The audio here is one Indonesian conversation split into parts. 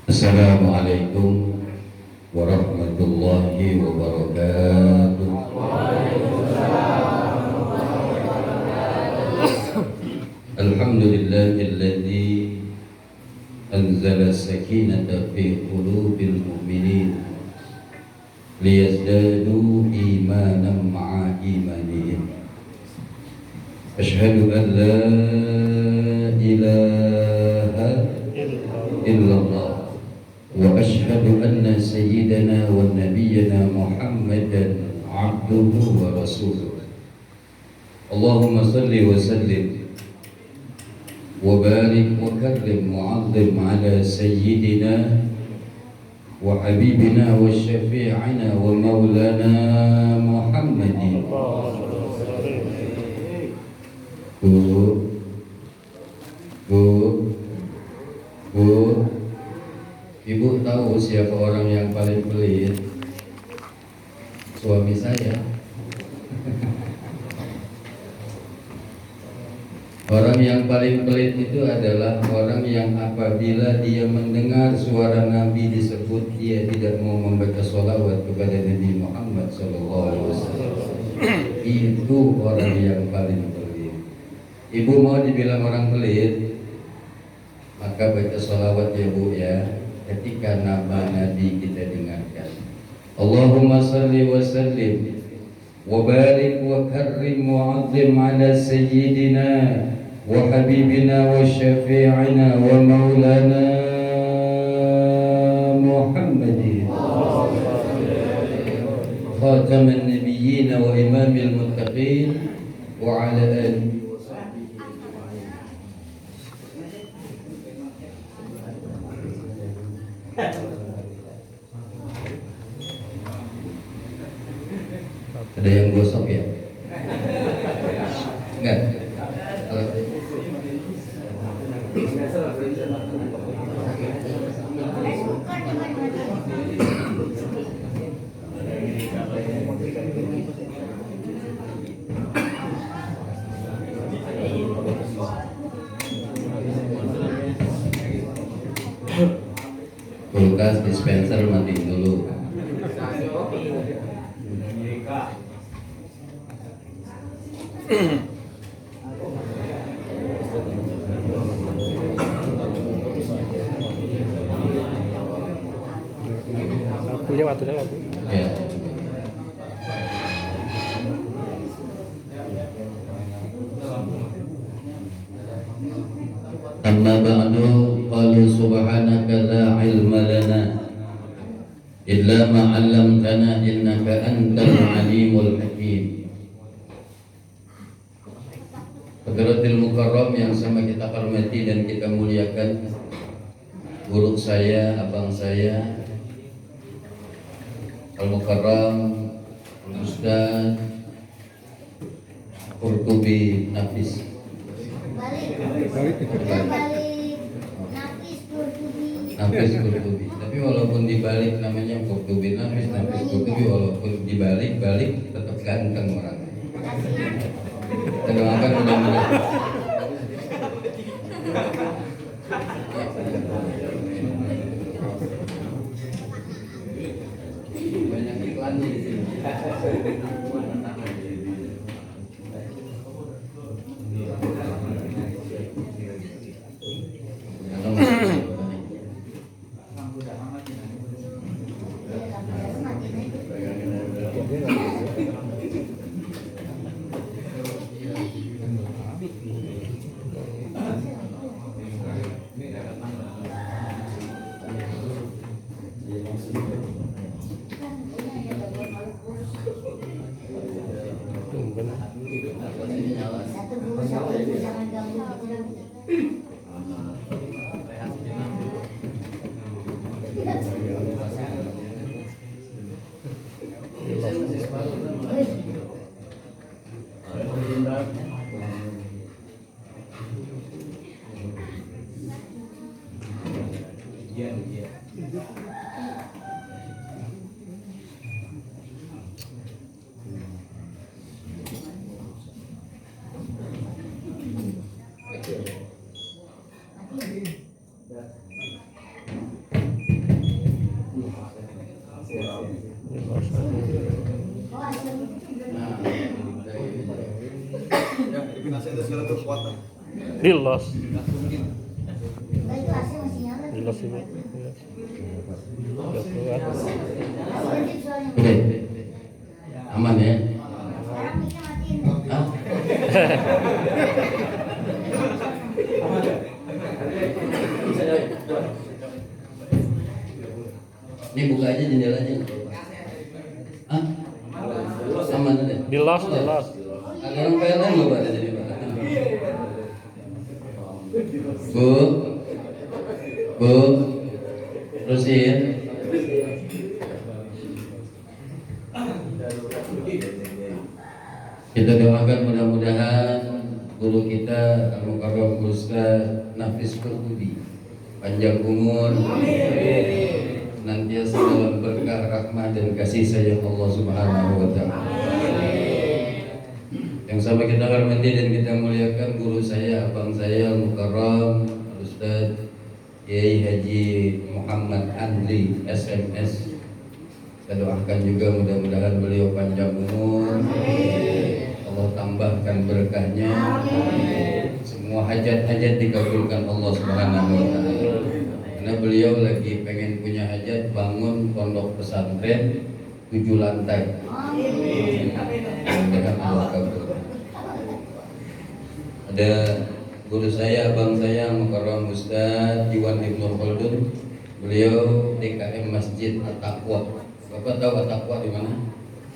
Assalamualaikum warahmatullahi wabarakatuh. Alhamdulillahilladzi anzala sakinata fi qulubil mu'minin liyazdadu imanan ma'a imanihim. Asyhadu an la ilaha illallah wa asyhadu anna sayyidana wa nabiyyana Muhammadan abduhu wa rasuluh. Allahumma salli wa sallim wa barik wa karrim wa 'azzim ala sayyidina wa habibina wa syafi'ina wa maulana Muhammadin. Bu, Ibu tahu siapa orang yang paling pelit? Suami saya. Orang yang paling pelit itu adalah orang yang apabila dia mendengar suara Nabi disebut, dia tidak mau membaca sholawat kepada Nabi Muhammad SAW. Itu orang yang paling pelit. Ibu mau dibilang orang pelit, maka baca sholawat ya Bu ya, ketika nama Nabi kita dengarkan. Allahumma salli wa sallim wa barik wa karrim wa 'azzim ala sayyidina wa habibina wa syafi'ina wa maulana Muhammadin khataman nabiyyin wa imamil muttaqin wa ala alihi. Ada yang gosok ya? Enggak. Kulkas, dispenser matiin dulu. Punya waktunya nggak Bu? Ya. Amma ba'du, qalu subhanaka la ilma lana illa ma 'allamtana innaka antal alimul hakim. Hadratil Mukarram yang sama kita hormati dan kita muliakan, guru saya, abang saya Al-Mukarram Al-Ustaz Qurtubi Nafis. Nafis Qurtubi. Tapi walaupun dibalik namanya Qurtubi Nafis, Nafis Qurtubi, walaupun dibalik tetap ganteng orangnya. Kita doakan mudah-mudahan. Banyak iklannya di sini. kita sekarang kekuatan. Di los. Di los ini. Udah keluar. Udah. Aman ya? Hah? Ini buka aja jendelanya. Hah? Aman ada? Di los, di los. Ada orang PLN loh Pak jadi Pak. Bu, Bu, terusin. Kita doakan mudah-mudahan guru kita Al-Mukarram Ustaz Nafis Kurbudi panjang umur, nantiasa dalam berkah rahmat dan kasih sayang Allah Subhanahu wa taala. Yang sama kita hormati dan kita muliakan guru saya, abang saya Al-Mukarram Ustaz Kiai Haji Muhammad Andri SMS. Saya doakan juga mudah-mudahan beliau panjang umur, Allah tambahkan berkahnya, semua hajat-hajat dikabulkan Allah Subhanahu wa taala. Karena beliau lagi pengen punya hajat bangun pondok pesantren 7 lantai. Mudah-mudahan Allah kabulkan. Ada guru saya, abang saya Mukarram Ustaz Iwan Ibnu Khaldun. Beliau DKM Masjid At-Taqwa. Bapak tahu At-Taqwa di mana?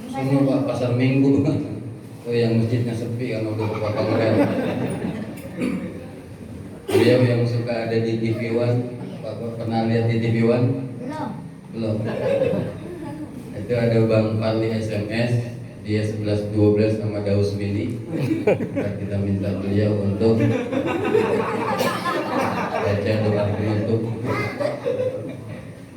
Sono Pak, pasar Minggu. Oh yang masjidnya sepi kan udah kepotong rel. Beliau yang suka ada di TV One. Bapak pernah lihat di TV One? Belum. Itu ada Bang Fadli SMS. Dia 11-12 sama Daus Mini. Kita minta beliau untuk baca doa penutup.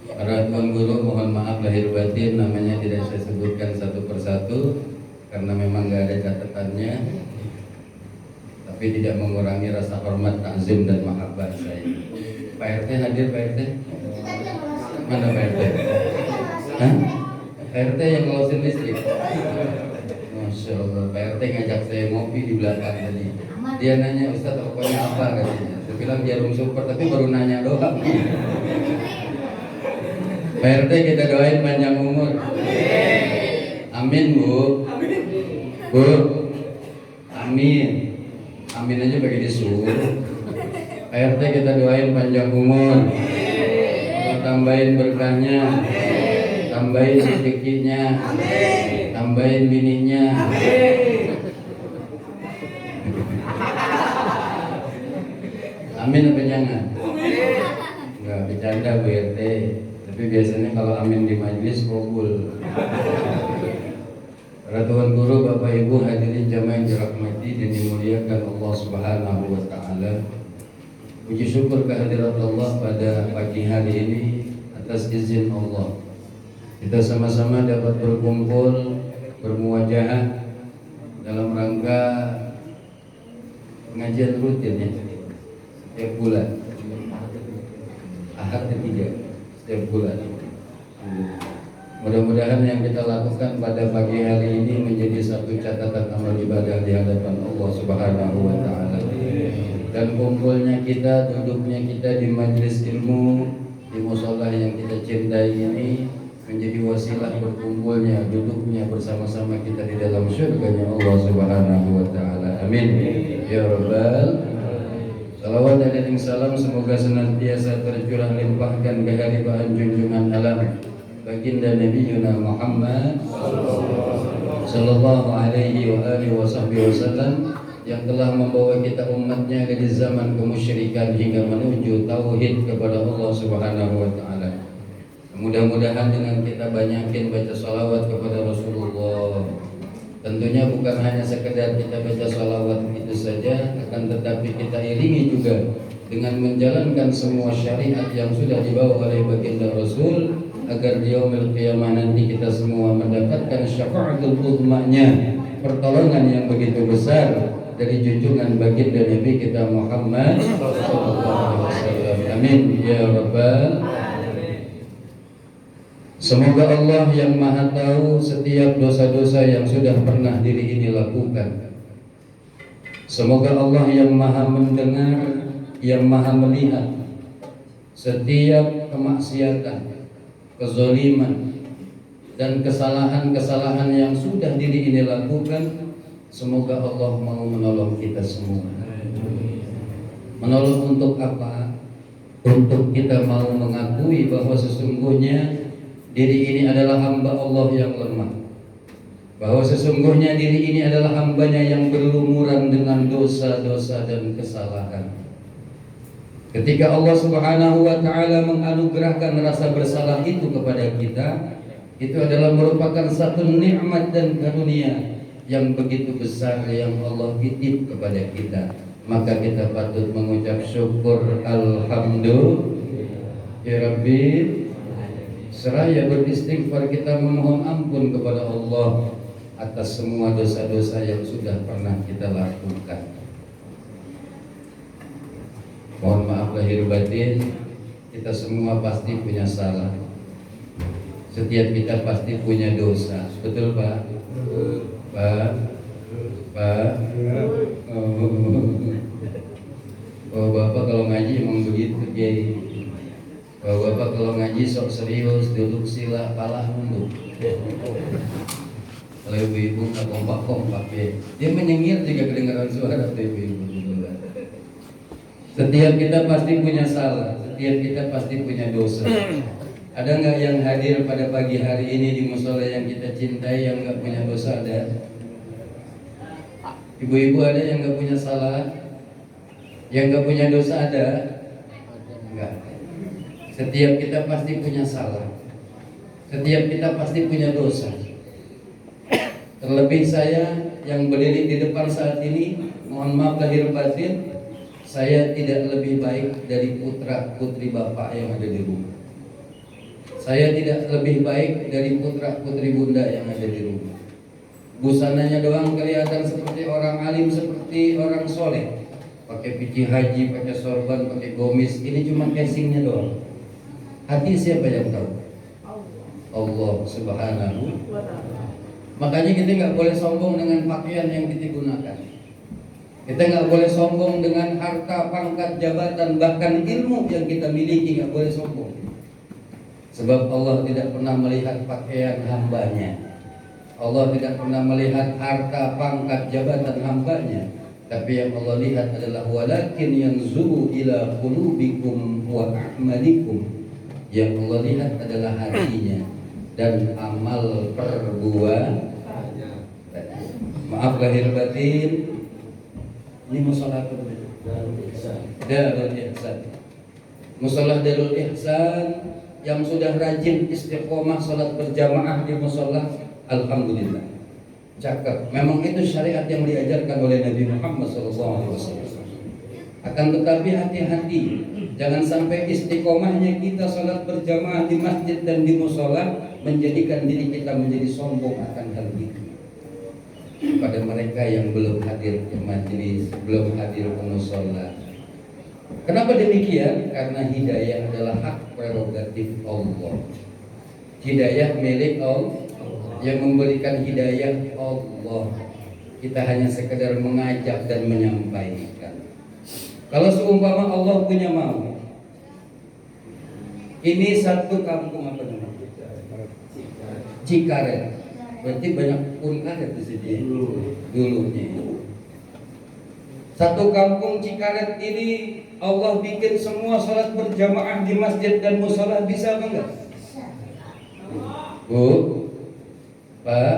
Para tuan guru mohon maaf lahir batin, namanya tidak saya sebutkan satu persatu karena memang nggak ada catatannya, tapi tidak mengurangi rasa hormat, takzim dan mahabbah saya. Pak RT hadir, Pak RT? Mana Pak RT? Hah? Pak RT yang ngelosin listrik? Masya Allah, Pak RT ngajak saya ngopi di belakang tadi. Dia nanya, Ustaz pokoknya apa katanya? Saya bilang jarum super, tapi baru nanya doang. Pak RT kita doain panjang umur. Amin Bu. Bu. Amin. Amin aja pakai disuruh. Pak RT kita doain panjang umur. Allah tambahin berkahnya. Tambahin rezekinya. Tambahin bininya. Amin apa jangan? Enggak bercanda Bu RT. Tapi biasanya kalau amin di majelis kabul. Para tuan guru, Bapak Ibu hadirin jamaah yang dirahmati dan dimuliakan Allah Subhanahu wa taala. Puji syukur kehadirat Allah pada pagi hari ini atas izin Allah. Kita sama-sama dapat berkumpul, bermuajahah dalam rangka pengajian rutin ya. Setiap bulan. Ahad ketiga setiap bulan. Mudah-mudahan yang kita lakukan pada pagi hari ini menjadi satu catatan amal ibadah di hadapan Allah Subhanahu wa taala. Dan kumpulnya kita, duduknya kita di majelis ilmu, di mushola yang kita cintai ini menjadi wasilah berkumpulnya, duduknya bersama-sama kita di dalam syurganya Allah Subhanahu wa taala. Amin. Ya Rabbal. Salawat dan salam semoga senantiasa tercurah limpahkan keharibaan junjungan alam baginda Nabi Muhammad sallallahu alaihi wa alihi wasallam yang telah membawa kita umatnya dari zaman kemusyrikan hingga menuju tauhid kepada Allah Subhanahu wa taala. Mudah-mudahan dengan kita banyakin baca salawat kepada Rasulullah. Tentunya bukan hanya sekedar kita baca salawat itu saja, akan tetapi kita iringi juga dengan menjalankan semua syariat yang sudah dibawa oleh baginda Rasul, agar di yaumil qiyamah nanti kita semua mendapatkan syafaatul uzmanya, pertolongan yang begitu besar dari junjungan baginda Nabi kita Muhammad sallallahu alaihi wasallam. Amin ya rabbal. Semoga Allah yang Maha Tahu setiap dosa-dosa yang sudah pernah diri ini lakukan, Semoga Allah yang maha mendengar, yang maha melihat setiap kemaksiatan, kezaliman, dan kesalahan-kesalahan yang sudah diri ini lakukan. Semoga Allah mau menolong kita semua. Menolong untuk apa? Untuk kita mau mengakui bahwa sesungguhnya diri ini adalah hamba Allah yang lemah, bahwa sesungguhnya diri ini adalah hambanya yang berlumuran dengan dosa-dosa dan kesalahan. Ketika Allah Subhanahu wa ta'ala menganugerahkan rasa bersalah itu kepada kita, itu adalah merupakan satu nikmat dan karunia yang begitu besar yang Allah titip kepada kita. Maka kita patut mengucap syukur alhamdulillah ya Rabbi. Seraya beristighfar kita memohon ampun kepada Allah atas semua dosa-dosa yang sudah pernah kita lakukan. Mohon maaf lahir batin, kita semua pasti punya salah. Setiap kita pasti punya dosa. Betul Pak? Pak? Oh Bapak kalau ngaji emang begitu Kiai. Oh Bapak kalau ngaji sok serius, duduk sila, pala nunduk. Kalau ibu-ibu nggak kompak-kompak ya, dia menyengir juga kedengaran suara ibu-ibu. Setiap kita pasti punya salah, setiap kita pasti punya dosa. Ada nggak yang hadir pada pagi hari ini di musola yang kita cintai yang nggak punya dosa? Ada? Ibu-ibu ada yang nggak punya salah, yang nggak punya dosa ada? Enggak. Setiap kita pasti punya salah, setiap kita pasti punya dosa. Terlebih saya yang berdiri di depan saat ini, mohon maaf lahir batin, saya tidak lebih baik dari putra putri bapak yang ada di rumah. Saya tidak lebih baik dari putra putri bunda yang ada di rumah. Busananya doang kelihatan seperti orang alim, seperti orang soleh, pakai peci haji, pakai sorban, pakai gomis. Ini cuma casingnya doang. Hati siapa yang tahu? Allah Subhanahu. Makanya kita nggak boleh sombong dengan pakaian yang kita gunakan. Kita nggak boleh sombong dengan harta, pangkat, jabatan, bahkan ilmu yang kita miliki, nggak boleh sombong. Sebab Allah tidak pernah melihat pakaian hambanya, Allah tidak pernah melihat harta, pangkat, jabatan hambanya. Tapi yang Allah lihat adalah walakin yanzuru ila qulubikum wa a'malikum. Yang Allah lihat adalah hatinya dan amal perbuatan. Maaf lahir batin. Ini musola Darul Ihsan. Musola Darul Ihsan yang sudah rajin istiqomah salat berjamaah di musola, alhamdulillah. Cakep. Memang itu syariat yang diajarkan oleh Nabi Muhammad SAW. Akan tetapi hati-hati, jangan sampai istiqomahnya kita salat berjamaah di masjid dan di musola menjadikan diri kita menjadi sombong akan hal itu. Kepada mereka yang belum hadir ke majelis, belum hadir ke musola. Kenapa demikian? Karena hidayah adalah hak prerogatif Allah. Hidayah milik Allah. Yang memberikan hidayah Allah. Kita hanya sekedar mengajak dan menyampaikan. Kalau seumpama Allah punya mau, ini satu kampung apa namanya? Cikaret. Berarti banyak pun karet di sini dulunya. Satu kampung Cikaret ini Allah bikin semua salat berjamaah di masjid dan musola, bisa apa enggak? Bu, Pak,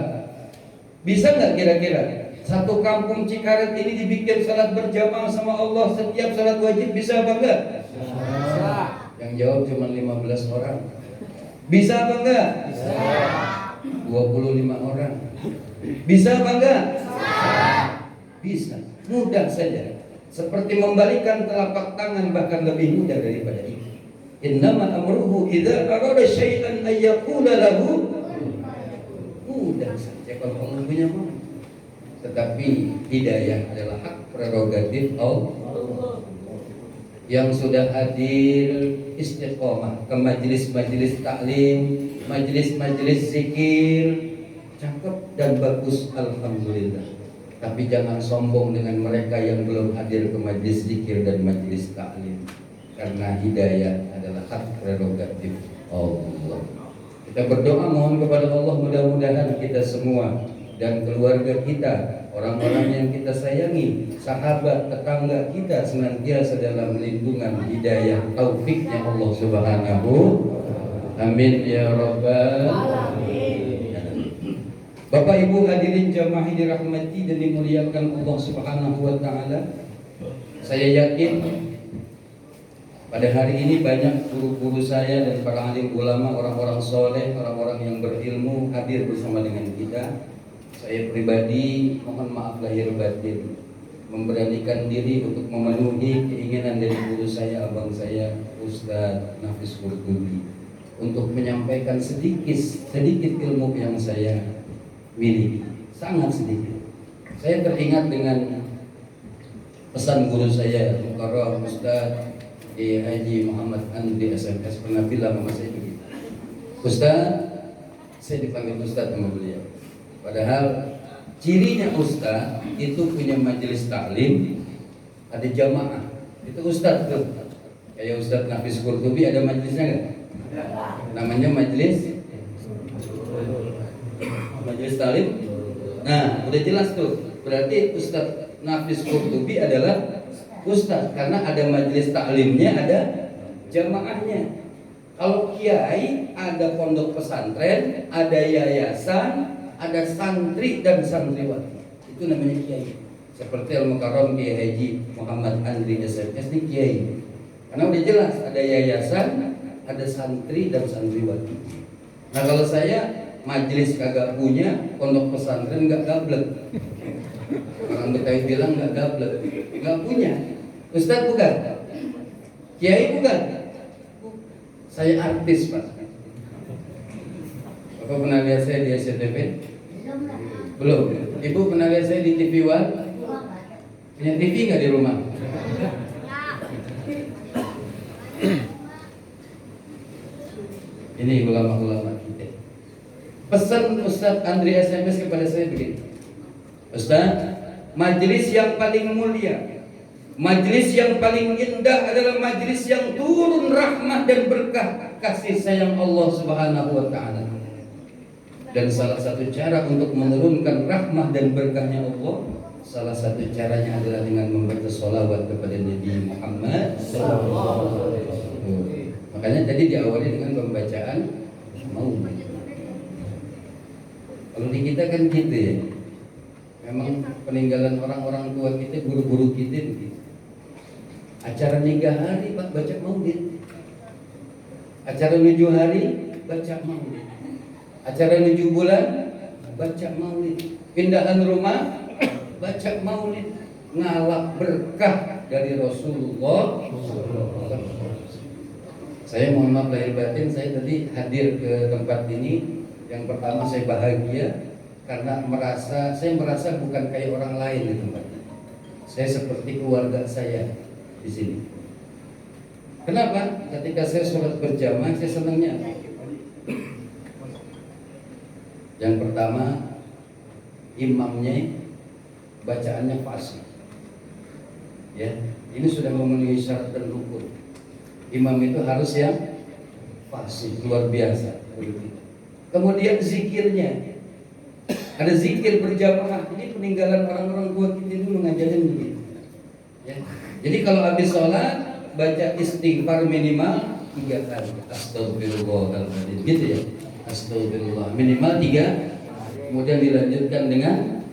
bisa nggak kira-kira satu kampung Cikaret ini dibikin salat berjamaah sama Allah setiap salat wajib, bisa apa enggak? Bisa. Yang jawab cuma 15 orang. Bisa apa enggak? Bisa. 25 orang. Bisa apa enggak? Bisa. Mudah saja. Seperti membalikan telapak tangan, bahkan lebih mudah daripada itu. Innama amruhu idza arada syai'an ay yaqula lahu. Mudah saja kalau Allah punya mau. Tetapi hidayah adalah hak prerogatif Allah. Yang sudah hadir istiqomah ke majelis-majelis taklim, majelis-majelis zikir, cakep dan bagus, alhamdulillah. Tapi jangan sombong dengan mereka yang belum hadir ke majlis zikir dan majlis taklim, karena hidayah adalah hak prerogatif Allah. Kita berdoa mohon kepada Allah, mudah-mudahan kita semua dan keluarga kita, orang-orang yang kita sayangi, sahabat, tetangga kita senantiasa dalam lindungan hidayah taufiknya Allah Subhanahu. Amin ya rabbal alamin. Bapak Ibu hadirin jamaah dirahmati dan dimuliakan Allah Subhanahu wa taala. Saya yakin pada hari ini banyak guru-guru saya dan para alim ulama, orang-orang soleh, orang-orang yang berilmu hadir bersama dengan kita. Saya pribadi mohon maaf lahir batin, memberanikan diri untuk memenuhi keinginan dari guru saya, abang saya, Ustadz Nafis Qurtubi, untuk menyampaikan sedikit ilmu yang saya miliki, sangat sedikit. Saya teringat dengan pesan guru saya, Mukarram Ustadz Haji Muhammad Andri SMS, pernah bilang sama saya begitu, Ustadz, saya dipanggil Ustadz sama beliau. Padahal cirinya Ustadz itu punya majelis taklim, ada jamaah. Itu Ustadz tuh. Kayak Ustadz Nafis Qurtubi ada majelisnya nggak? Namanya majelis taklim. Nah, udah jelas tuh. Berarti Ustadz Nafis Qurtubi adalah Ustadz karena ada majelis taklimnya, ada jamaahnya. Kalau kiai ada pondok pesantren, ada yayasan, ada santri dan santriwati, itu namanya kiai. Seperti Al-Mukarram Kiai Haji Muhammad Andri SMS ini kiai, karena udah jelas ada yayasan, ada santri dan santriwati. Nah kalau saya majelis kagak punya, pondok pesantren nggak gablek. Orang Betawi bilang nggak gablek, nggak punya. Ustadz bukan, kiai bukan, saya artis Pak. Bapak pernah lihat saya di SCTV? Belum. Ibu pernah lihat saya di TV One? Punya TV nggak di rumah? Ini ulama-ulama kita. Pesan Ustadz Andri SMS kepada saya begini, Ustadz, majelis yang paling mulia, majelis yang paling indah adalah majelis yang turun rahmat dan berkah kasih sayang Allah Subhanahu wa taala. Dan salah satu cara untuk menurunkan rahmah dan berkahnya Allah, salah satu caranya adalah dengan membaca sholawat kepada Nabi Muhammad SAW. Makanya tadi diawali dengan pembacaan maulid. Kalau di kita kan gitu ya, memang peninggalan orang-orang tua kita, guru-guru kita begitu. Acara nikah hari Pak baca maulid, acara 7 hari baca maulid, acara 7 bulan baca maulid, pindahan rumah baca maulid, ngalap berkah dari Rasulullah. Saya mohon maaf lahir batin, saya tadi hadir ke tempat ini. Yang pertama saya bahagia karena saya merasa bukan kayak orang lain di tempat ini. Saya seperti keluarga saya di sini. Kenapa? Ketika saya sholat berjamaah, saya senangnya. Yang pertama, imamnya bacaannya fasih. Ya, ini sudah memenuhi syarat dan rukun. Imam itu harus yang fasih, luar biasa. Kemudian zikirnya, ada zikir berjamaah. Ini peninggalan orang-orang tua kita dulu ngajarin begitu. Ya. Jadi kalau habis sholat baca istighfar minimal 3 kali. Astagfirullahaladzim, gitu ya. Astagfirullah minimal 3. Kemudian dilanjutkan dengan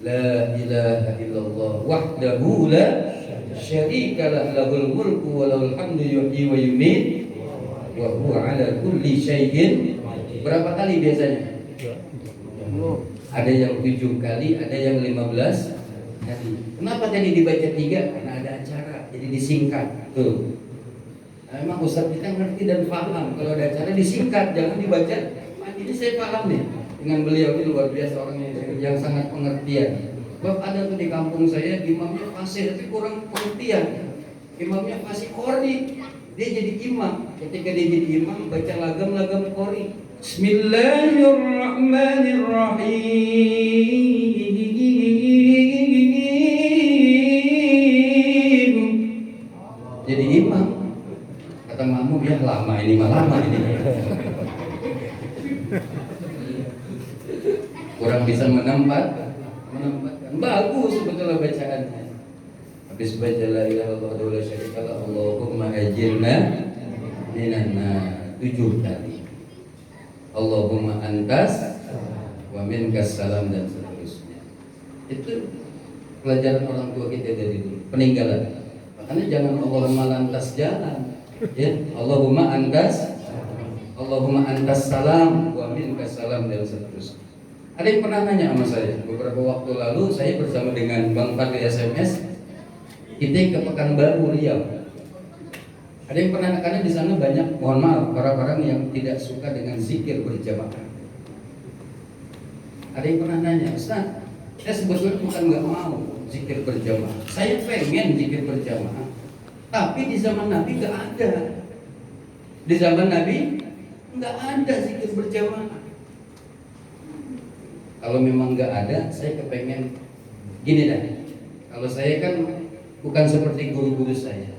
La ilaha illallah wahdahu la syarikalah lahul mulku wa lahul hamdu yuhyi wa yumiit wa huwa ala kulli syai'in. Berapa kali biasanya? Ada yang 7 kali, ada yang 15 kali. Kenapa tadi dibaca 3? Karena ada acara, jadi disingkat. Tuh. Nah, memang Ustaz kita ngerti dan paham. Kalau ada acara disingkat, jangan dibaca. Ini saya paham nih. Dengan beliau ini luar biasa, orang yang sangat pengertian. Sebab ada tuh di kampung saya imamnya fasih tapi kurang pengertian. Imamnya fasih qori, dia jadi imam. Ketika dia jadi imam baca lagam-lagam qori. Bismillahirrahmanirrahim. Kata makmum, ya lama ini. Kurang bisa menempatkan. Bagus sebetulnya bacaannya. Habis baca la ilaha illallah wa la syarika lah, Allahumma ajirna minan nar 7 kali. Allahumma antas wa minkas salam dan seterusnya. Itu pelajaran orang tua kita dari dulu, peninggalan. Makanya jangan Allahumma lantas jalan, ya. Allahumma antas salam wa minkas salam dan seterusnya. Ada yang pernah nanya sama saya beberapa waktu lalu, saya bersama dengan Bang Fadli SMS, kita ke Pekanbaru Riau. Ada yang pernah, karena di sana banyak, mohon maaf, orang-orang yang tidak suka dengan zikir berjamaah. Ada yang pernah nanya, Ustaz, saya sebetulnya bukan nggak mau zikir berjamaah, saya pengen zikir berjamaah, tapi di zaman Nabi nggak ada. Di zaman Nabi nggak ada zikir berjamaah. Kalau memang nggak ada, saya kepengen gini dah. Kalau saya kan bukan seperti guru-guru saya,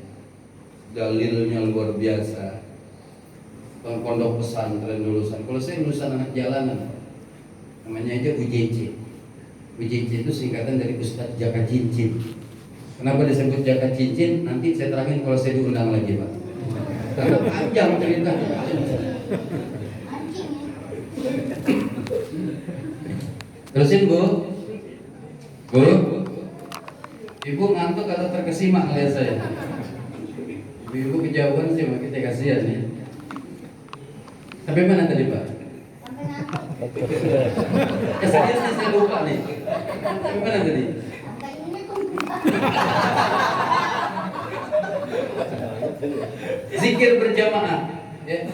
dalilnya luar biasa, pondok pesantren lulusan. Kalau saya lulusan anak jalanan, namanya aja UJC. UJC itu singkatan dari Ustadz Jaka Cincin. Kenapa disebut Jaka Cincin? Nanti saya terangin kalau saya diundang lagi, Pak. Karena panjang ceritanya. Terusin, Bu. Ibu ngantuk atau terkesima ngeliat saya? Ibu kejauhan sih, kita kasihan ya. Sampai mana tadi, Pak? Seriusnya saya lupa nih. Sampai mana tadi? Zikir berjamaah. Ya.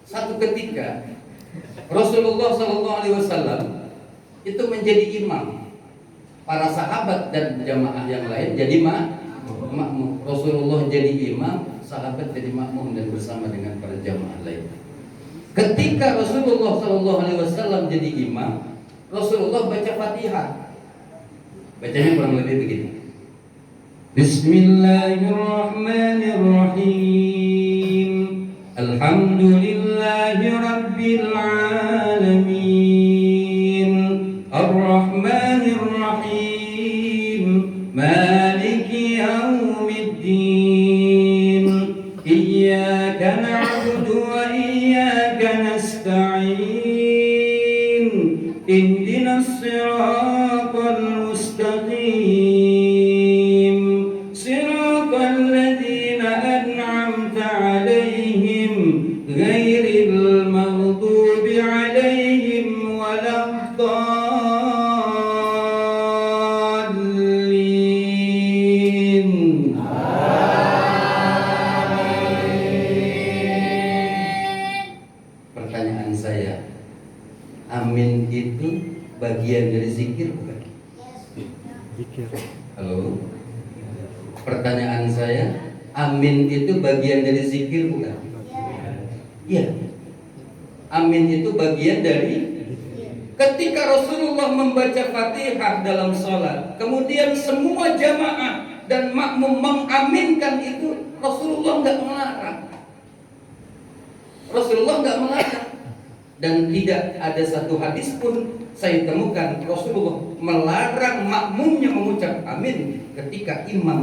Satu ketika Rasulullah SAW itu menjadi imam, para sahabat dan jamaah yang lain jadi makmum. Rasulullah jadi imam, sahabat jadi makmum dan bersama dengan para jamaah lain. Ketika Rasulullah SAW jadi imam, Rasulullah baca Fatihah. Bacanya kurang lebih begini. Bismillahirrahmanirrahim. Alhamdulillahi Rabbil Alamin. Ar-Rahmanir-Rahim. Maliki Yawmiddin. Iyyaka na'budu wa iyyaka nasta'in. Ihdinas siratal mustaqim. Siratal ladzina an'amta 'alaihim ghairil maghdubi 'alaihim waladdallin. Pertanyaan saya, amin itu bagian dari zikir bukan? Zikir. Halo? Pertanyaan saya, amin itu bagian dari zikir bukan? Iya. Amin itu bagian dari. Ketika Rasulullah membaca Fatihah dalam sholat, kemudian semua jamaah dan makmum mengaminkan itu, Rasulullah nggak melarang. Rasulullah nggak melarang. Dan tidak ada satu hadis pun saya temukan Rasulullah melarang makmumnya mengucap amin ketika imam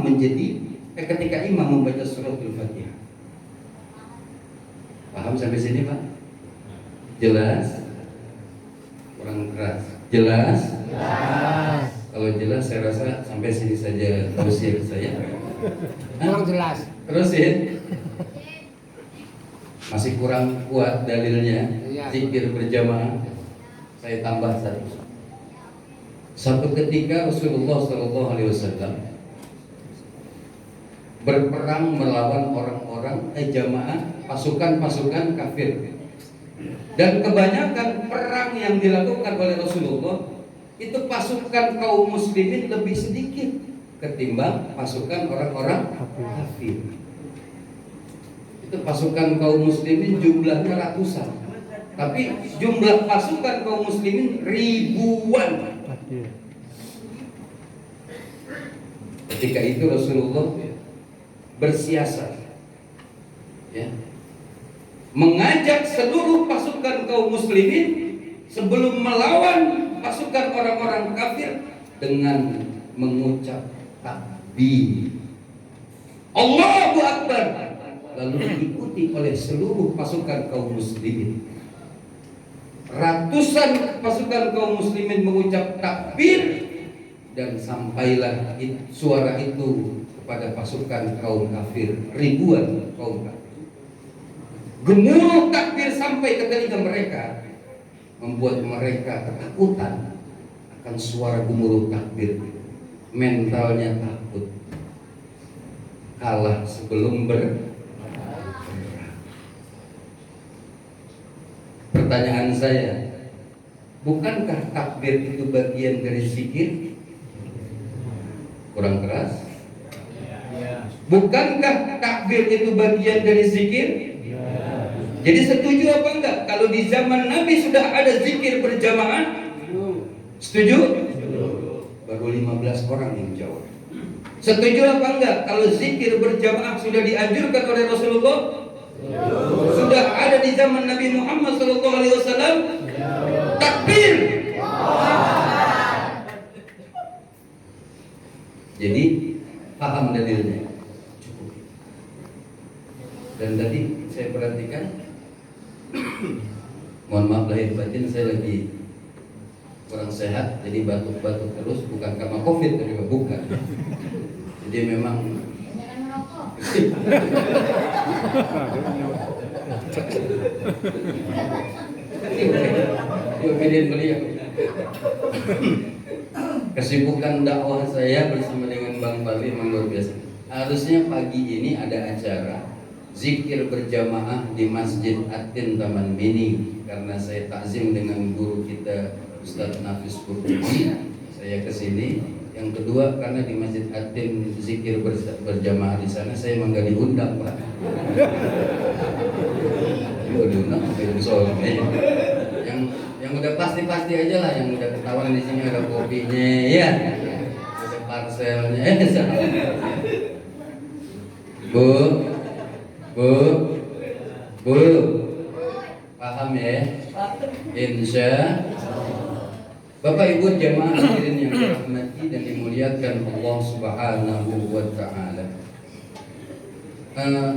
ketika imam membaca suratul Fatihah. Paham sampai sini, Pak? Jelas? Kurang keras. Jelas? Jelas. Kalau jelas saya rasa sampai sini saja tausiah saya. Kurang jelas. Terus ya. Masih kurang kuat dalilnya. Zikir berjamaah. Saya tambah satu. Satu ketika Rasulullah SAW berperang melawan orang-orang jamaah, pasukan-pasukan kafir. Dan kebanyakan perang yang dilakukan oleh Rasulullah itu pasukan kaum muslimin lebih sedikit ketimbang pasukan orang-orang kafir. Itu pasukan kaum muslimin jumlahnya ratusan, tapi jumlah pasukan kaum muslimin ribuan. Ketika itu Rasulullah bersiasat, ya, mengajak seluruh pasukan kaum muslimin sebelum melawan pasukan orang-orang kafir dengan mengucap takbir, Allahu Akbar, lalu diikuti oleh seluruh pasukan kaum muslimin. Ratusan pasukan kaum muslimin mengucap takbir, dan sampailah suara itu kepada pasukan kaum kafir, ribuan kaum kafir. Gemuruh takbir sampai ke telinga mereka, membuat mereka ketakutan akan suara gemuruh takbir. Mentalnya takut, kalah sebelum Pertanyaan saya, bukankah takbir itu bagian dari zikir? Kurang keras? Bukankah takbir itu bagian dari zikir? Jadi setuju apa enggak kalau di zaman Nabi sudah ada zikir berjamaah? Setuju? Baru 15 orang yang jawab. Setuju apa enggak kalau zikir berjamaah sudah dianjurkan oleh Rasulullah? Sudah ada di zaman Nabi Muhammad SAW. Takbir. Jadi paham dalilnya. Cukup. Dan tadi saya perhatikan, mohon maaf lahir batin, saya lagi kurang sehat, jadi batuk-batuk terus, bukan karena COVID, tapi bukan. Jadi memang beliau. Kesibukan dakwah saya bersama dengan Bang Bali memang luar biasa. Harusnya pagi ini ada acara zikir berjamaah di Masjid Atin Taman Mini, karena saya takzim dengan guru kita Ustadz Nafis Kurtubi. Saya kesini. Yang kedua karena di Masjid Atin zikir berjamaah di sana, saya memang gak diundang, Pak. Diundang yang udah pasti aja lah, yang udah ketahuan di sini ada kopinya, ya, ada parcelnya, Bu, paham ya? Insya Bapak Ibu jamaah hadirin yang dirahmati dan dimuliakan Allah Subhanahu wa taala.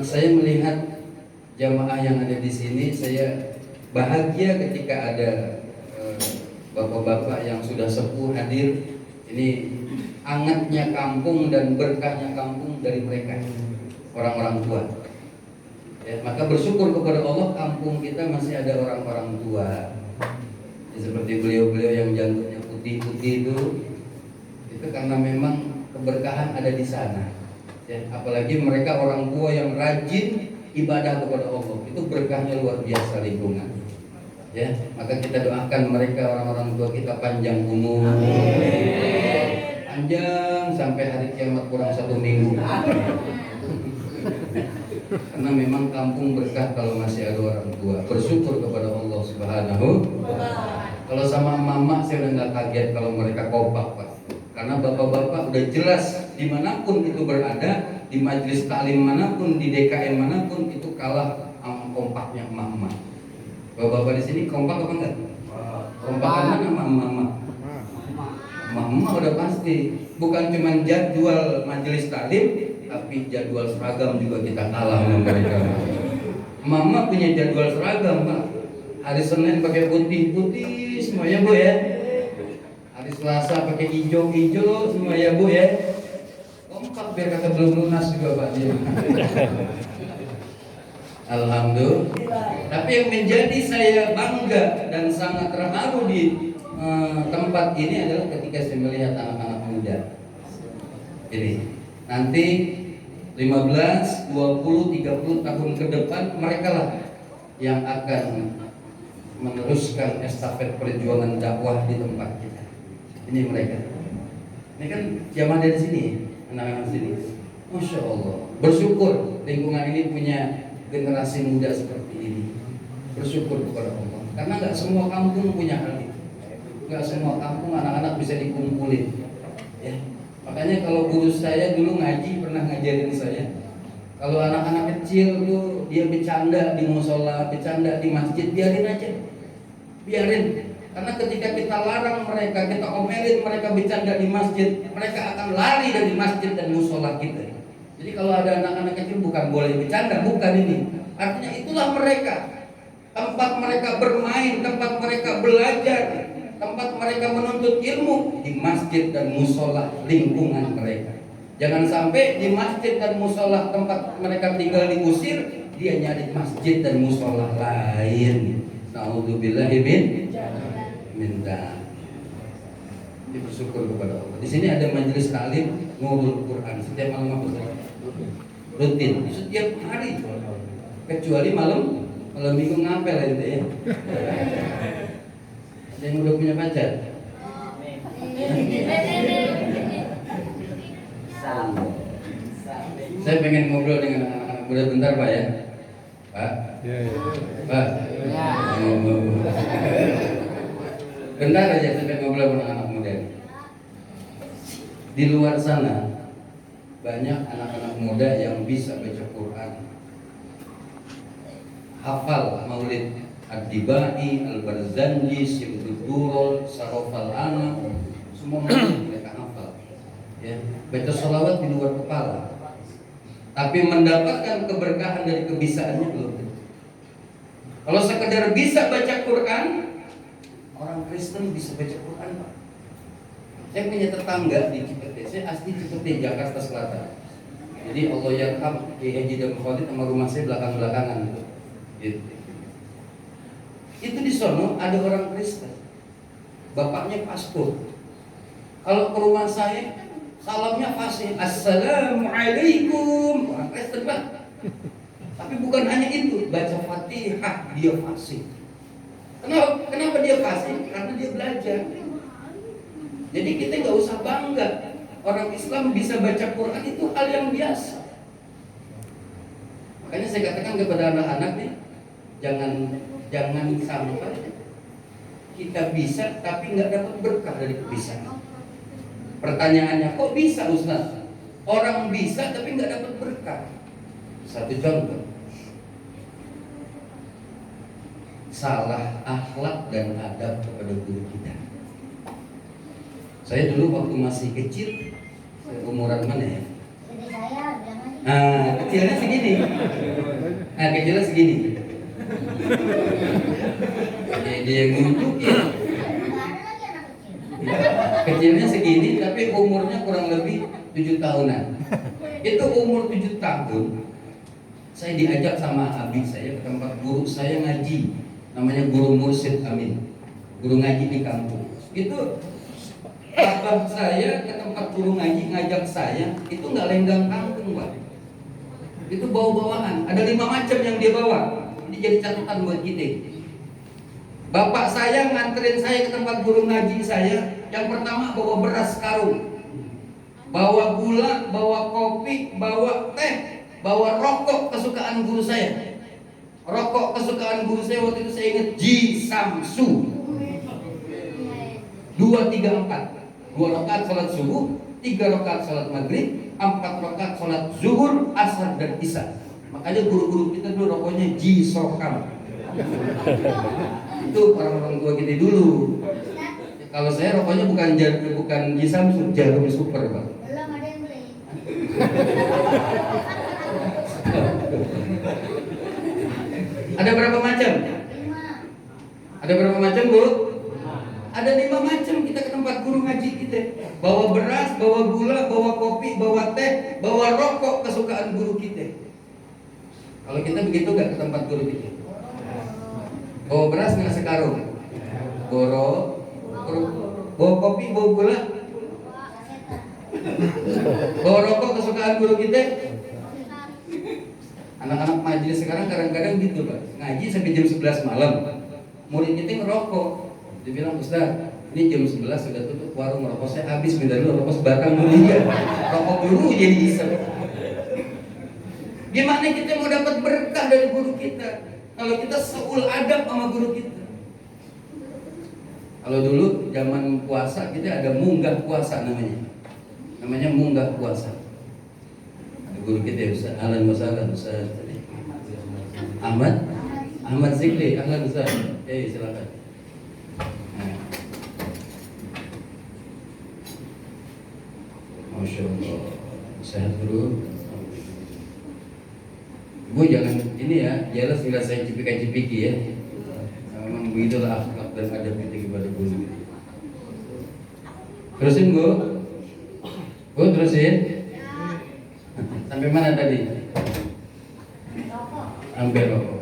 Saya melihat jamaah yang ada di sini, saya bahagia ketika ada bapak-bapak yang sudah sepuh hadir. Ini hangatnya kampung dan berkahnya kampung dari mereka, orang-orang tua. Ya, maka bersyukur kepada Allah, kampung kita masih ada orang-orang tua. Ya, seperti beliau-beliau yang janggutnya putih-putih itu karena memang keberkahan ada di sana. Ya, apalagi mereka orang tua yang rajin ibadah kepada Allah, itu berkahnya luar biasa lingkungan. Ya, maka kita doakan mereka, orang-orang tua kita panjang umur, panjang sampai hari kiamat kurang 1 minggu. Karena memang kampung berkah kalau masih ada orang tua. Bersyukur kepada Allah Subhanahu. Kalau sama mama saya udah nggak kaget kalau mereka kompak, Pak. Karena bapak-bapak udah jelas dimanapun itu berada, di majelis taklim manapun, di DKM manapun, itu kalah sama kompaknya emak-emak. Bapak-bapak di sini kompak apa enggak? Kompakan mana mama? Mama udah pasti. Bukan cuma jadwal majelis taklim, tapi jadwal seragam juga kita kalah sama mereka. Mama punya jadwal seragam, Pak. Hari Senin pakai putih-putih semua ya, Bu ya. Hari Selasa pakai hijau-hijau semua ya, Bu ya. Kompak biar kata belum lunas juga, Pak. Alhamdulillah. Tapi yang menjadi saya bangga dan sangat terharu di tempat ini adalah ketika saya melihat anak-anak muda. Ini nanti 15, 20, 30 tahun ke depan mereka lah yang akan meneruskan estafet perjuangan dakwah di tempat kita. Ini mereka. Ini kan jamaah dari sini, anak-anak sini. Masya Allah. Bersyukur lingkungan ini punya generasi muda seperti ini. Bersyukur kepada Allah. Karena nggak semua kampung punya hal itu. Nggak semua kampung anak-anak bisa dikumpulin. Ya. Makanya kalau guru saya dulu ngaji pernah ngajarin saya, Kalau anak-anak kecil tuh dia bercanda di musola, bercanda di masjid, biarin aja. Biarin. Karena ketika kita larang mereka, kita omelin mereka bercanda di masjid, mereka akan lari dari masjid dan musola kita. Jadi kalau ada anak-anak kecil bukan boleh bercanda, bukan ini. Artinya itulah mereka. Tempat mereka bermain, tempat mereka belajar, tempat mereka menuntut ilmu di masjid dan musola lingkungan mereka. Jangan sampai di masjid dan musola tempat mereka tinggal diusir, dia nyari masjid dan musola lain. Na'udzubillahi minta. Jadi bersyukur kepada Allah. Di sini ada majelis taklim Nurul Quran setiap malam apa? Rutin, setiap hari. Kecuali malam minggu ngapel ente ya. Ada yang udah punya pacar? Saya pengen ngobrol dengan anak-anak muda bentar Pak ya. Pak? Ya, ya. Pak? Ya. Bentar aja saya pengen ngobrol dengan anak muda. Di luar sana banyak anak-anak muda yang bisa baca Quran, hafal Maulid Ad-Dibai, Al-Barzanji, Syibdud Durul, Sarofal Ana, semua mereka hafal. Ya, baca sholawat di luar kepala. Tapi mendapatkan keberkahan dari kebisaannya belum. Kalau sekedar bisa baca Quran, orang Kristen bisa baca Quran Pak. Saya punya tetangga di Cipete, saya asli Cipete, Jakarta Selatan. Jadi Allah yarham Kiai Haji dan Khalid sama rumah saya belakang-belakangan gitu. Itu di sono ada orang Kristen, bapaknya pastor. Kalau ke rumah saya, salamnya fasih, Assalamualaikum, orang Kristen Pak. Tapi bukan hanya itu, baca Fatihah dia fasih. Kenapa dia fasih? Karena dia belajar. Jadi kita nggak usah bangga. Orang Islam bisa baca Quran itu hal yang biasa. Makanya saya katakan kepada anak-anak nih, jangan sampai kita bisa tapi nggak dapat berkah dari kebiasaan. Pertanyaannya, kok bisa Ustaz? Orang bisa tapi nggak dapat berkah. Satu contoh, salah akhlak dan adab kepada guru kita. Saya dulu waktu masih kecil, umuran mana ya? Kecilnya segini. Kecilnya segini. Dia yang nunjukin. Kecilnya segini, tapi umurnya kurang lebih 7 tahunan. Itu umur 7 tahun, saya diajak sama abi saya ke tempat guru saya ngaji, namanya Guru Mursyid Amin, guru ngaji di kampung. Itu abah saya ke tempat guru ngaji ngajak saya, itu nggak lenggang kampung Pak. Itu bawa-bawaan, ada 5 macam yang dia bawa. Ini jadi catatan buat kita. Bapak saya nganterin saya ke tempat guru ngaji saya. Yang pertama bawa beras karung, bawa gula, bawa kopi, bawa teh, bawa rokok kesukaan guru saya. Rokok kesukaan guru saya waktu itu saya ingat Ji Samsu 234. 2 rakaat salat subuh, 3 rakaat salat maghrib, 4 rakaat salat zuhur, asar dan isya. Makanya guru-guru kita dulu rokoknya Ji Sokam. Itu orang-orang tua kita dulu. Kalau saya rokoknya bukan Ji Samsu, Jarum Super Pak. Belum ada yang beli. Ada berapa macam? 5. Ada berapa macam Bu? Ada 5 macam. Kita ke tempat guru ngaji kita, bawa beras, bawa gula, bawa kopi, bawa teh, bawa rokok kesukaan guru kita. Kalau kita begitu gak ke tempat guru kita? Bawa beras nggak sekarung? Bawa kopi, bawa gula, bawa rokok kesukaan guru kita. Anak-anak majelis sekarang kadang-kadang gitu Pak, ngaji sampai jam 11 malam, murid kita ngerokok. Dia bilang, Ustaz, ini jam 11 sudah tutup warung, rokok saya habis, minta dulu rokok sebatang dulu ya. Rokok dulu jadi isep. Gimana kita mau dapat berkah dari guru kita kalau kita seul adab sama guru kita? Kalau dulu zaman puasa kita ada munggah puasa namanya munggah puasa. Ada Guru kita Ustaz, ahlan wa sahlan Ustaz. Ahmad Zikri, ahlan Ustaz. Silakan. Nah. Masya Allah, sehat dulu. Bu jangan ini ya, jelas nggak saya cipika-cipiki ya. Memang begitulah akhlak dan adab kita kepada guru. Terusin Bu. Bu terusin. Sampai mana tadi? Hampir rokok.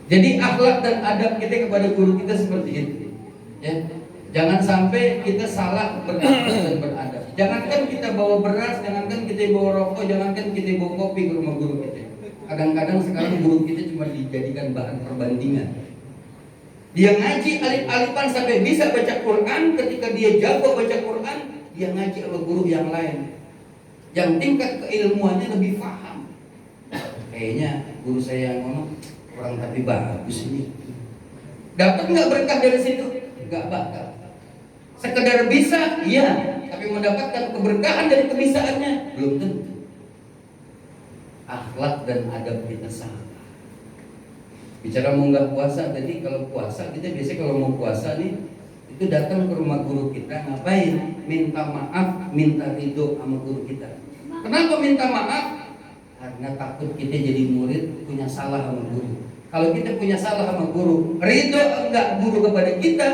Jadi akhlak dan adab kita kepada guru kita seperti itu. Ya. Jangan sampai kita salah berakhlak dan beradab. Jangankan kita bawa beras, jangankan kita bawa rokok, jangankan kita bawa kopi ke rumah guru kita. Kadang-kadang sekarang guru kita cuma dijadikan bahan perbandingan. Dia ngaji alif-alifan sampai bisa baca Quran, ketika dia jago baca Quran, dia ngaji sama guru yang lain yang tingkat keilmuannya lebih paham. Kayaknya guru saya yang ngomong kurang tapi bagus ini. Dapat nggak berkah dari situ? Nggak bakal. Sekedar bisa, iya, tapi mendapatkan keberkahan dari kebisaannya belum tentu. Akhlak dan adab kita salah. Bicara mau nggak puasa tadi, kalau puasa kita biasanya kalau mau puasa nih itu datang ke rumah guru kita ngapain? Minta maaf, minta ridho sama guru kita. Kenapa minta maaf? Karena takut kita jadi murid punya salah sama guru. Kalau kita punya salah sama guru, ridho enggak guru kepada kita,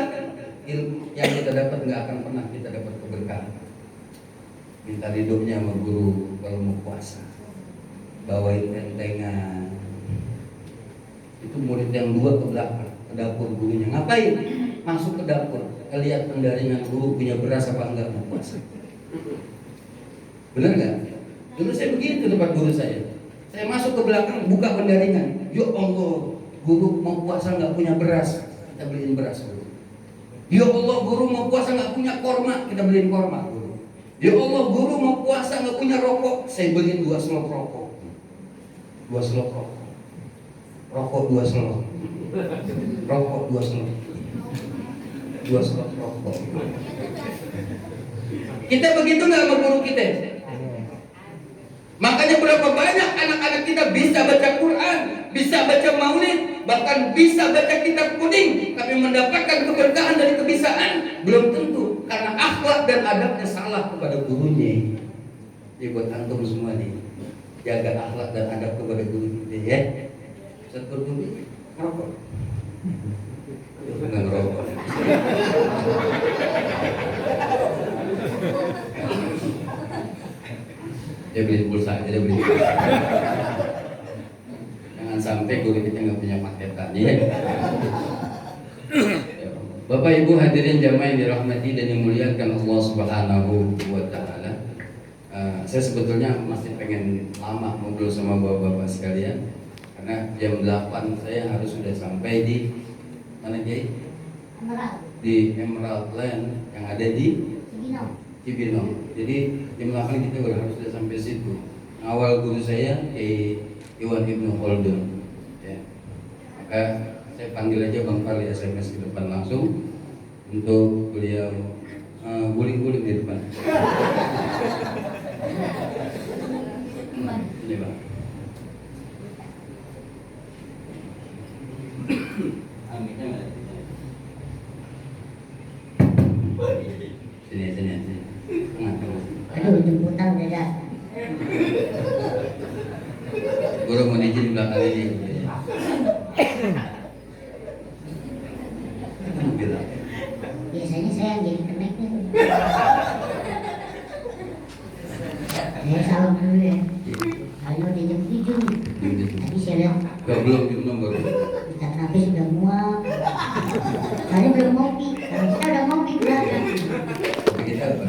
ilmu yang kita dapat nggak akan pernah kita dapat keberkahan. Minta ridhonya sama guru kalau mau puasa, bawain tentengan. Itu murid yang dua ke belakang ke dapur gurunya, ngapain? Masuk ke dapur, lihat pendaringan guru punya beras apa enggak mau puasa. Benar nggak? Dulu saya begitu tempat guru saya. Saya masuk ke belakang buka pendaringan. Ya Allah, guru mau puasa nggak punya beras, kita beliin beras guru. Ya Allah, guru mau puasa nggak punya korma, kita beliin korma guru. Ya Allah, guru mau puasa nggak punya rokok, saya beliin 2 selop rokok. 2 selop rokok. Rokok 2 selop. Rokok 2 selop. 2 selop rokok. Kita begitu nggak sama guru kita? Makanya berapa banyak anak-anak kita bisa baca Quran, bisa baca maulid, bahkan bisa baca kitab kuning, tapi mendapatkan keberkahan dari kebisaan belum tentu, karena akhlak dan adabnya salah kepada gurunya. Jadi buat antum semua nih, jaga akhlak dan adab kepada guru kita ya. Seperti dulu ngerokok, nggak ngerokok. Dia beli pulsa aja, dia beli pulsa. Jangan sampai guru kita nggak punya paketan ya. Bapak Ibu hadirin jamaah yang dirahmati dan dimuliakan Allah Subhanahu wa taala. Saya sebetulnya masih pengen lama ngobrol sama bapak-bapak sekalian, karena jam 8 saya harus sudah sampai di mana Kiai? Di Emerald Land yang ada di Cibinong. Jadi jam 8 kita harus sudah sampai situ. Awal guru saya Iwan Ibnu Khaldun. Ya. Maka saya panggil aja Bang Fahli SMS ke depan langsung untuk beliau guling-guling di depan. Ini Bang. Aminnya mana? Sini. Aduh, jemputan udah dah. Guru mau izin belakang ini. Biasanya saya yang jadi keneknya. Saya salam dulu ya. Kalau udah jam 7. Tadi saya lihat. Belum nomor. Kita kenapa sudah muak. Tadi belum ngopi. Kalau kita udah ngopi belakang. Kita apa?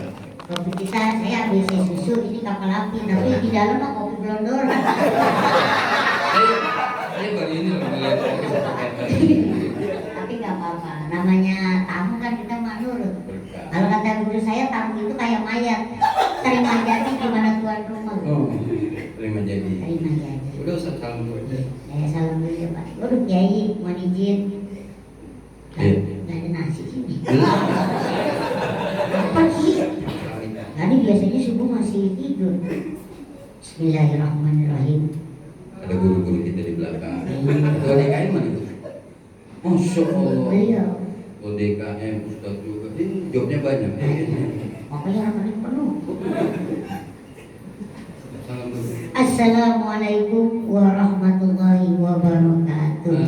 Kopi kita, saya ambil susu, ini kapal api. Tapi di dalam mah kopi blondor. Saya baru ini loh ngeliat. Tapi nggak apa-apa. Namanya tamu kan kita manurut. Kalau kata guru saya, tamu itu kayak mayat. Terima jadi gimana tuan rumah. Oh, terima jadi. Terima jadi. Udah usah salam dulu aja. Saya salam dulu ya Pak. Waduh Kiai, mohon izin. Nggak ada nasi sini. Apa sih? Tadi biasanya subuh masih tidur. Bismillahirrahmanirrahim. Ada guru-guru kita di belakang. Itu DKM mana itu? Masya Allah. Beliau. Oh DKM Ustaz juga. Ini jobnya banyak. Makanya rapatnya penuh. Salam dulu. Assalamualaikum warahmatullahi wabarakatuh.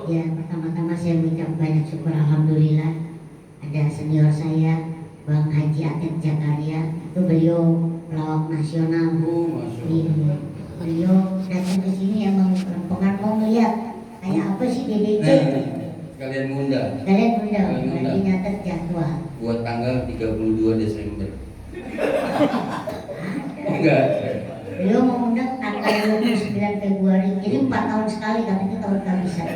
Ya, pertama-tama saya mengucap banyak syukur alhamdulillah ada senior saya Bang Haji Atet Jakaria, itu beliau pelawak nasional. Oh Masya Allah. Beliau datang ke sini emang rombongan mau ngeliat kayak apa sih DDC. Kalian ngundang Kalian udah Kalian undang. lagi nyatet jadwal. buat tanggal 32 Desember. Enggak. Beliau mau undang tanggal 29 Februari, jadi 4 tahun sekali, tapi itu tahun kehabisan.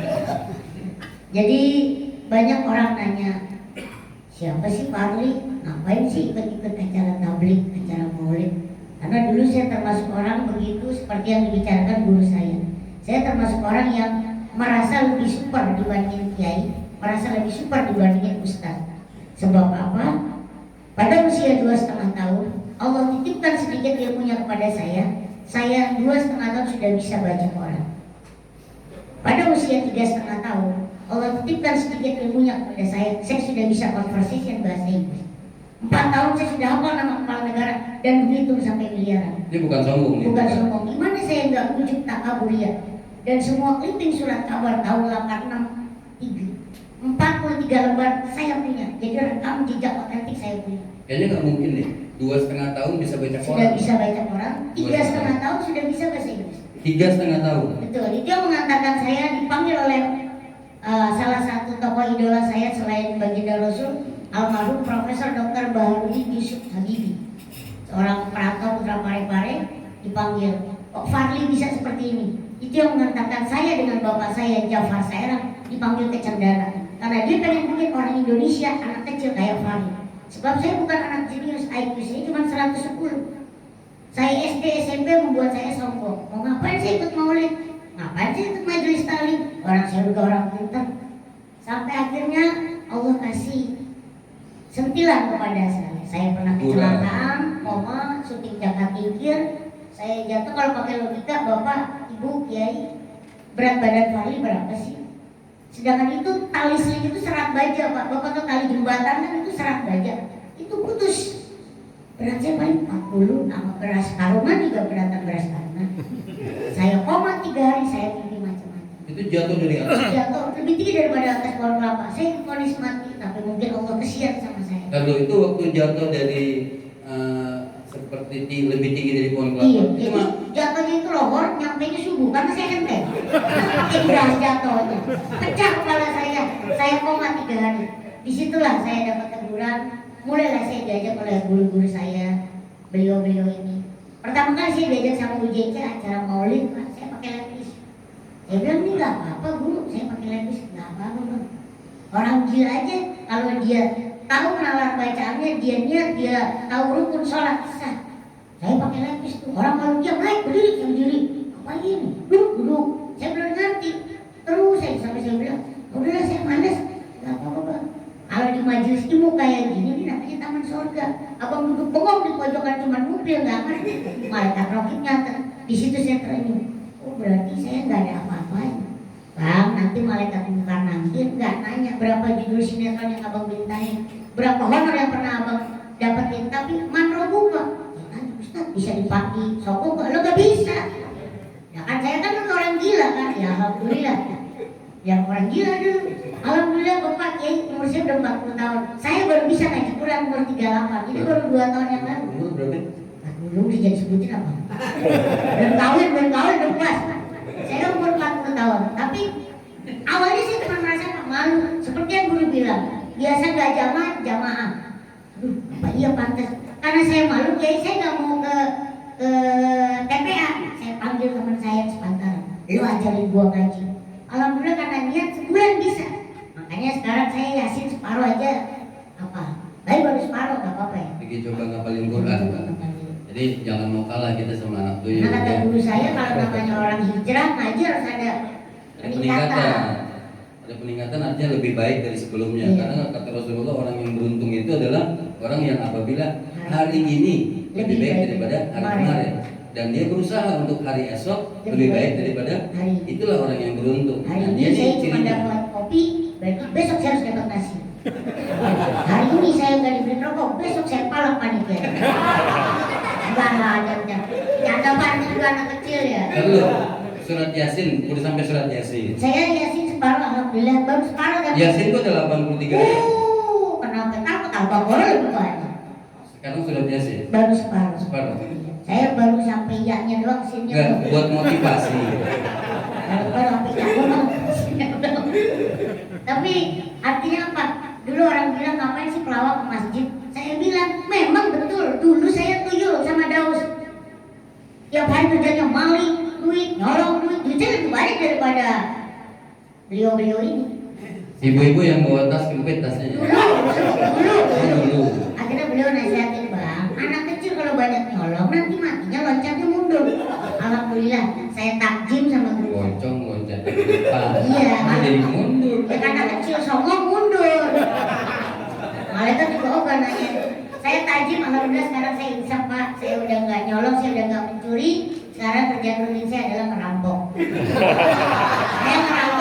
Jadi banyak orang nanya, siapa sih Pak Arli? Ngapain sih ikut-ikut acara tablik, acara maulid? Karena dulu saya termasuk orang begitu seperti yang dibicarakan guru saya. Saya termasuk orang yang merasa lebih super dibandingin kiai, merasa lebih super dibandingin ustaz. Sebab apa? Pada usia 2,5 tahun, Allah titipkan sedikit ilmunya kepada saya. Saya 2,5 tahun sudah bisa baca Quran. Pada usia 3,5 tahun, Allah titipkan sedikit ilmunya kepada saya sudah bisa conversation bahasa Inggris. 4 tahun saya sudah hafal nama kepala negara dan menghitung sampai miliaran. Ini bukan sombong nih. Bukan sombong. Gimana saya nggak ujuk takaburia? Dan semua clipping surat kabar tahun 86 43 lembar saya punya. Jadi rekam jejak otentik saya punya. Kayaknya nggak mungkin nih. 2,5 tahun bisa baca Sudah Quran. bisa baca Quran. 3,5 tahun sudah bisa bahasa Inggris. 3,5 tahun. Betul. Dia mengatakan saya dipanggil oleh salah satu tokoh idola saya selain baginda Rasul, almarhum Profesor Dr. Baharudin Yusuf Habibie, seorang perantau putra Parepare, dipanggil. Kok Fadli bisa seperti ini? Itu yang mengantarkan saya dengan bapak saya Jafar Sairang dipanggil ke Cendana, karena dia pengen bikin orang Indonesia anak kecil kayak Fadli. Sebab saya bukan anak jenius, IQ saya cuma 110. Saya SD SMP membuat saya sombong. Mau ngapain saya ikut maulid? Ngapain saya ikut majelis taklim? Orang saya udah orang pintar. Sampai akhirnya Allah kasih sentilan kepada saya. Saya pernah kecelakaan, koma, syuting Jakarta Tingkir. Saya jatuh, kalau pakai logika Bapak, Ibu, Kiai, berat badan Fahli berapa sih? Sedangkan itu tali seling itu serat baja Pak. Bapak tuh tali jembatan kan itu serat baja. Itu putus. Berat saya paling 40, sama beras karungan juga beratan beras karungan. Saya koma 3 hari, saya mimpi macam-macam. Itu jatuh dari atas. Jatuh lebih tinggi daripada atas pohon kelapa. Saya divonis mati, tapi mungkin Allah kesian sama saya. Kalau itu waktu jatuh dari seperti lebih tinggi dari pohon kelapa. Iya, Itu itu mah jatuhnya itu lohor, nyampainya subuh karena saya kenteng. Indah jatuhnya, pecah kepala saya. Saya koma 3 hari. Disitulah saya dapat teguran. Mulailah saya diajak oleh guru-guru saya, beliau-beliau ini. Pertama kali saya diajak sama UJC acara maulid, Pak, saya pakai lepis. Saya bilang ini nggak apa-apa guru, saya pakai lepis, nggak apa-apa Bang. Orang gila aja kalau dia tahu nalar bacaannya, dia niat, dia tahu rukun sholat sah. Saya pakai lepis tuh. Orang kalau dia naik berdiri, saya berdiri. Apa ini? Duduk. Saya belum ngerti. Terus sampai saya bilang, udahlah saya malas, nggak apa-apa Bang. Kalau di majelis ilmu kayak gini, ini namanya taman surga. Abang duduk bengong di pojokan cuma mobil, nggak ngerti. Malaikat rohib nyata. Di situ saya terenyuh. Oh berarti saya nggak ada apa-apanya. Bang, nanti malaikat mungkar nanti nggak nanya berapa judul sinetron yang abang bintangin, berapa honor yang pernah abang dapetin, tapi manro buka. Ya, Ustaz bisa dipakai, soko nggak? Lo nggak bisa. Ya kan saya kan orang gila kan, ya alhamdulillah. Yang orang gila dulu. Alhamdulillah Bapak Kiai umur saya udah 40 tahun. Saya baru bisa ngaji Quran umur 38. Ini baru 2 tahun yang lalu. umur berapa? Belum jadi sebutin apa? Belum kawin, udah puas. Saya umur 40 tahun. Tapi awalnya saya cuma merasa malu. Seperti yang guru bilang, biasa gak jamaah. Aduh, apa iya pantas? Karena saya malu, Kiai saya nggak mau ke TPA. Saya panggil teman saya sepantaran. Lu ajarin gua ngaji. Alhamdulillah karena niat sebulan bisa. Makanya sekarang saya yasin separuh aja apa? Baik baru separuh nggak apa-apa ya. Lagi coba ngapalin Quran Pak. Jadi jangan mau kalah kita sama anak tuh. Nah kata guru saya kalau namanya orang hijrah ngaji harus ada peningkatan. Ada peningkatan artinya lebih baik dari sebelumnya. Iya. Karena kata Rasulullah orang yang beruntung itu adalah orang yang apabila hari ini lebih baik daripada hari kemarin, dan dia berusaha untuk hari esok lebih baik daripada hari. Itulah orang yang beruntung. Hari Nah, ini dia saya nih cuma cirinya. dapat kopi, berarti besok saya harus dapat nasi. Hari ini saya nggak dibeli rokok, besok saya palak panitia. Enggak ada, nyata banget juga anak kecil ya. Lalu surat Yasin, udah sampai surat Yasin. Saya Yasin separuh, alhamdulillah baru separuh dapat. Yasin itu ada 83 ayat. Kenapa takut Al-Baqarah lebih banyak. Sekarang surat Yasin. Baru separuh. Separuh. Saya baru sampai yaknya doang, sinnya Enggak, belum. buat motivasi. Baru sampai yak doang, sinnya belum. Tapi artinya apa? Dulu orang bilang ngapain sih pelawak ke masjid? Saya bilang memang betul. Dulu saya tuyul sama Daus. Tiap hari kerjanya maling, duit, nyolong duit. Duitnya lebih banyak daripada beliau-beliau ini. Ibu-ibu yang bawa tas kempit tasnya. Dulu. Dulu. Akhirnya beliau nasihatin, bang, anak kecil kalau banyak nyolong nanti matinya loncatnya mundur. Alhamdulillah saya takjim sama guru. Pocong loncat ke depan. Iya. Jadi mundur. Ya karena kecil songong mundur. Malaikat juga ogah nanya. Saya tajim, alhamdulillah sekarang saya insaf pak. Saya udah nggak nyolong, saya udah nggak mencuri. Sekarang kerjaan rutin saya adalah merampok. Saya merampok